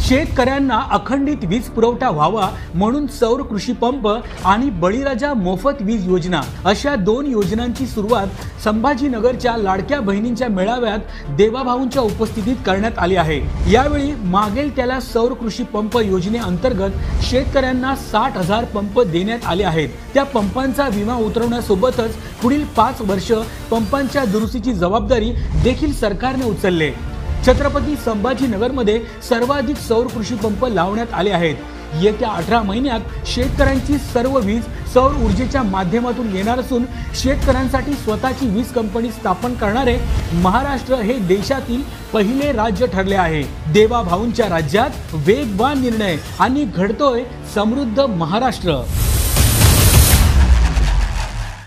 शेतकऱ्यांना अखंडित वीज पुरवठा व्हावा म्हणून सौर कृषी पंप आणि बळीराजा मोफत वीज योजना अशा दोन योजनांची सुरुवात संभाजीनगरच्या लाडक्या बहिणींच्या मेळाव्यात देवाभाऊंच्या उपस्थितीत करण्यात आली आहे। यावेळी मागेल त्याला सौर कृषी पंप योजनेअंतर्गत शेतकऱ्यांना 60,000 पंप देण्यात आले आहेत। त्या पंपांचा विमा उतरवण्यासोबतच पुढील 5 वर्ष पंपांच्या दुरुस्तीची जबाबदारी देखील सरकारने उचलली। छत्रपती संभाजीनगरमध्ये सर्वाधिक सौर कृषी पंप लावण्यात आले आहेत। येत्या 18 महिन्यात शेतकऱ्यांची सर्व वीज सौर ऊर्जेच्या माध्यमातून येणार असून शेतकऱ्यांसाठी स्वतःची वीज कंपनी स्थापन करणारे महाराष्ट्र हे देशातील पहिले राज्य ठरले आहे। देवाभाऊंच्या राज्यात वेगवान निर्णय आणि घडतोय समृद्ध महाराष्ट्र।